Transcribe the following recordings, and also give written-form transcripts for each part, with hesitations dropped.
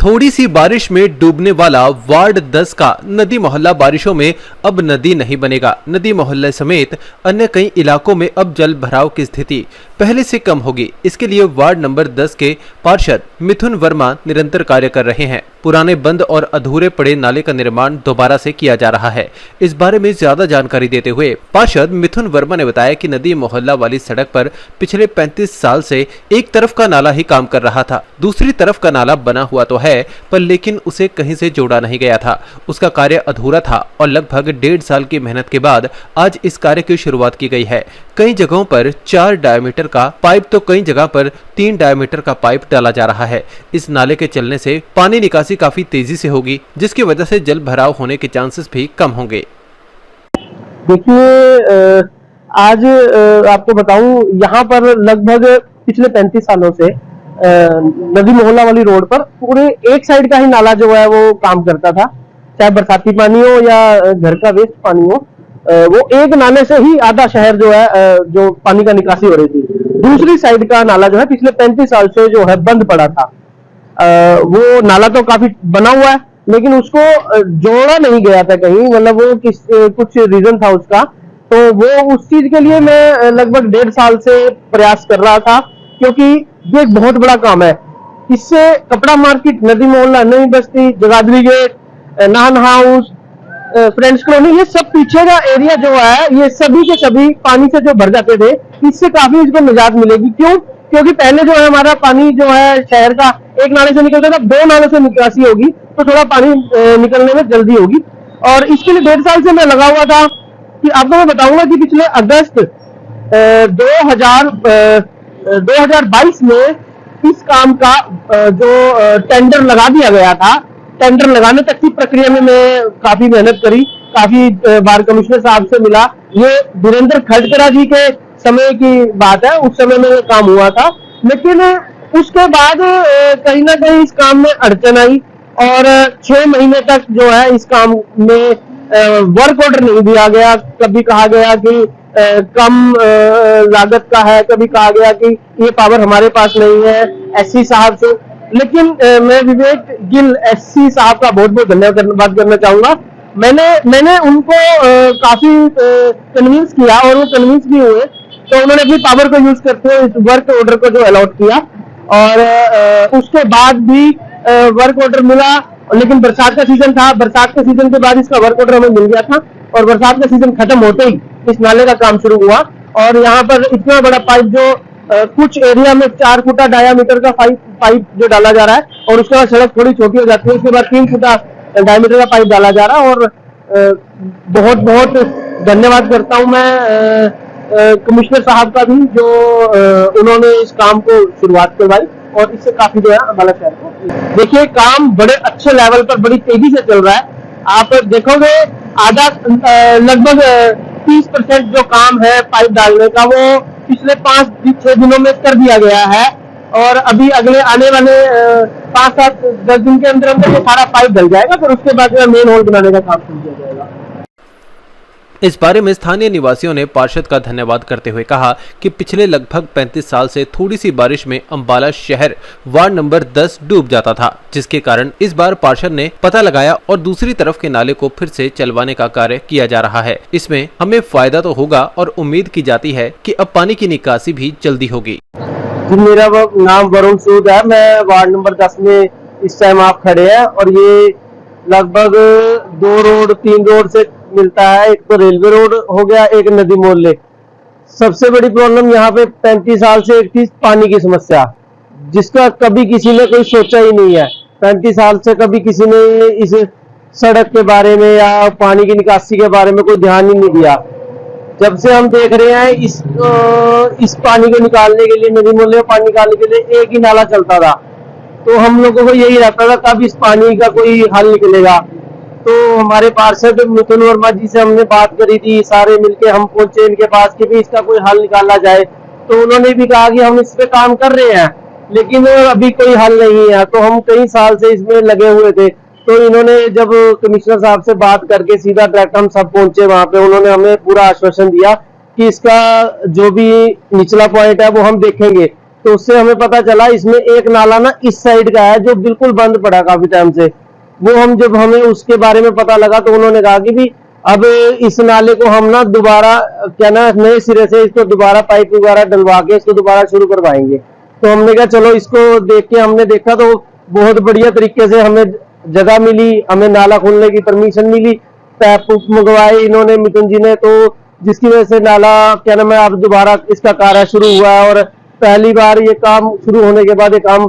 थोड़ी सी बारिश में डूबने वाला वार्ड 10 का नदी मोहल्ला बारिशों में अब नदी नहीं बनेगा। नदी मोहल्ले समेत अन्य कई इलाकों में अब जल भराव की स्थिति पहले से कम होगी। इसके लिए वार्ड नंबर 10 के पार्षद मिथुन वर्मा निरंतर कार्य कर रहे हैं। पुराने बंद और अधूरे पड़े नाले का निर्माण दोबारा से किया जा रहा है। इस बारे में ज्यादा जानकारी देते हुए पार्षद मिथुन वर्मा ने बताया कि नदी मोहल्ला वाली सड़क पर पिछले 35 साल से एक तरफ का नाला ही काम कर रहा था। दूसरी तरफ का नाला बना हुआ तो है, पर लेकिन उसे कहीं से जोड़ा नहीं गया था। उसका कार्य अधूरा था और लगभग 1.5 साल की मेहनत के बाद आज इस कार्य की शुरुआत की गई है। कई जगहों पर 4 डायमीटर का पाइप तो कई जगह पर 3 डायमीटर का पाइप डाला जा रहा है। इस नाले के चलने से पानी निकासी काफी तेजी से होगी, जिसकी वजह से जल भराव होने के चांसेस भी कम होंगे। देखिए, आज आपको बताऊं, यहाँ पर लगभग पिछले 35 सालों से नदी मोहल्ला वाली रोड पर पूरे एक साइड का ही नाला जो है वो काम करता था। चाहे बरसाती पानी हो या घर का वेस्ट पानी हो, वो एक नाले से ही आधा शहर जो है जो पानी का निकासी हो रही थी। दूसरी साइड का नाला जो है पिछले 35 साल से जो है बंद पड़ा था। वो नाला तो काफी बना हुआ है, लेकिन उसको जोड़ा नहीं गया था कहीं, मतलब वो कुछ रीजन था उसका। तो वो उस चीज के लिए मैं लगभग 1.5 साल से प्रयास कर रहा था, क्योंकि ये एक बहुत बड़ा काम है। इससे कपड़ा मार्केट, नदी Mohalla, Nai Basti, Jagadhri gate, Nahan house, friends colony, ये सब पीछे का एरिया जो है, ये सभी के सभी पानी से जो भर जाते थे, इससे काफी इसको निजात मिलेगी। क्यों? क्योंकि पहले जो है हमारा पानी जो है शहर का एक नाले से निकलता था, 2 नाले से निकासी होगी तो थोड़ा पानी निकलने में जल्दी होगी। और इसके लिए 1.5 साल से मैं लगा हुआ था। कि आपको मैं बताऊंगा कि पिछले अगस्त 2022 में इस काम का जो टेंडर लगा दिया गया था, टेंडर लगाने तक की प्रक्रिया में मैं काफी मेहनत करी, काफी बार कमिश्नर साहब से मिला। ये वीरेंद्र खड़गरा जी के समय की बात है, उस समय में ये काम हुआ था। लेकिन उसके बाद कहीं ना कहीं इस काम में अड़चन आई और 6 महीने तक जो है इस काम में वर्क ऑर्डर नहीं दिया गया। कभी कहा गया कि कम लागत का है, कभी कहा गया कि ये पावर हमारे पास नहीं है एससी साहब से। लेकिन मैं विवेक गिल एससी साहब का बहुत बहुत धन्यवाद करना चाहूंगा। मैंने उनको काफी कन्विंस किया और वो कन्विंस भी हुए, तो उन्होंने अपनी पावर को यूज करते हुए इस वर्क ऑर्डर को जो अलॉट किया। और उसके बाद भी वर्क ऑर्डर मिला, लेकिन बरसात का सीजन था। बरसात के सीजन के बाद इसका वर्क ऑर्डर हमें मिल गया था और बरसात का सीजन खत्म होते ही इस नाले का काम शुरू हुआ। और यहाँ पर इतना बड़ा पाइप जो कुछ एरिया में 4 फुटा डायामीटर का पाइप जो डाला जा रहा है, और उसके बाद सड़क थोड़ी छोटी हो जाती है, उसके बाद 3 फुटा डायमीटर का पाइप डाला जा रहा है। और बहुत बहुत धन्यवाद करता हूँ मैं कमिश्नर साहब का भी, जो उन्होंने इस काम को शुरुआत करवाई और इससे काफी जो है हमारा शहर को। देखिए, काम बड़े अच्छे लेवल पर बड़ी तेजी से चल रहा है। आप देखोगे आधा लगभग 30% जो काम है पाइप डालने का, वो पिछले 5-6 दिनों में कर दिया गया है। और अभी अगले आने वाले 5-7-10 दिन के अंदर अंदर ये सारा पाइप डल जाएगा, फिर उसके बाद मेन होल बनाने का काम शुरू किया जाएगा। इस बारे में स्थानीय निवासियों ने पार्षद का धन्यवाद करते हुए कहा कि पिछले लगभग 35 साल से थोड़ी सी बारिश में अंबाला शहर वार्ड नंबर 10 डूब जाता था, जिसके कारण इस बार पार्षद ने पता लगाया और दूसरी तरफ के नाले को फिर से चलवाने का कार्य किया जा रहा है। इसमें हमें फायदा तो होगा और उम्मीद की जाती है कि अब पानी की निकासी भी जल्दी होगी। मेरा नाम वरुण सूद है, मैं वार्ड नंबर 10 में इस टाइम आप खड़े हैं। और ये लगभग 3 रोड से मिलता है। एक तो रेलवे रोड हो गया, एक नदी मोहल्ले। सबसे बड़ी प्रॉब्लम यहाँ पे 35 साल से एक थी पानी की समस्या, जिसका कभी किसी ने कोई सोचा ही नहीं है। 35 साल से कभी किसी ने इस सड़क के बारे में या पानी की निकासी के बारे में कोई ध्यान ही नहीं दिया। जब से हम देख रहे हैं इस पानी को निकालने के लिए, नदी मोहल्ले में पानी निकालने के लिए एक ही नाला चलता था, तो हम लोगों को यही रहता था कब इस पानी का कोई हल निकलेगा। तो हमारे पार्षद मिथुन वर्मा जी से हमने बात करी थी, सारे मिलके हम पहुंचे इनके पास कि भी इसका कोई हल निकाला जाए। तो उन्होंने भी कहा कि हम इस पे काम कर रहे हैं, लेकिन अभी कोई हल नहीं है। तो हम कई साल से इसमें लगे हुए थे। तो इन्होंने जब कमिश्नर साहब से बात करके सीधा डायरेक्ट हम सब पहुंचे वहां पे, उन्होंने हमें पूरा आश्वासन दिया कि इसका जो भी निचला पॉइंट है वो हम देखेंगे। तो उससे हमें पता चला इसमें एक नाला ना इस साइड का है जो बिल्कुल बंद पड़ा काफी टाइम से। वो हम जब हमें उसके बारे में पता लगा तो उन्होंने कहा कि भी अब इस नाले को हम ना दोबारा क्या ना नए सिरे से इसको दोबारा पाइप वगैरह डलवा के इसको दोबारा शुरू करवाएंगे। तो हमने कहा चलो इसको देख के हमने देखा तो बहुत बढ़िया तरीके से हमें जगह मिली, हमें नाला खोलने की परमिशन मिली, पैप मंगवाए इन्होंने मिथुन जी ने, तो जिसकी वजह से नाला क्या नाम है अब दोबारा इसका कार्य शुरू हुआ है। और पहली बार ये काम शुरू होने के बाद ये काम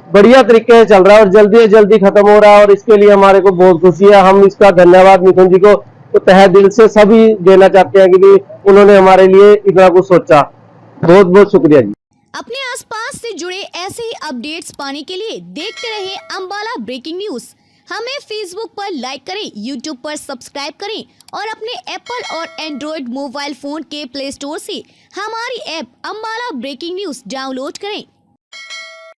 बढ़िया तरीके से चल रहा है और जल्दी से जल्दी खत्म हो रहा है और इसके लिए हमारे को बहुत खुशी है। हम इसका धन्यवाद मिथुन जी को तो तहे दिल से सभी देना चाहते हैं कि भी उन्होंने हमारे लिए इतना कुछ सोचा। बहुत बहुत शुक्रिया जी। अपने आसपास से जुड़े ऐसे ही अपडेट्स पाने के लिए देखते रहिए अंबाला ब्रेकिंग न्यूज। हमें फेसबुक पर लाइक करें, यूट्यूब पर सब्सक्राइब करें और अपने एप्पल और एंड्रॉयड मोबाइल फोन के प्ले स्टोर से हमारी app Ambala breaking news download करें।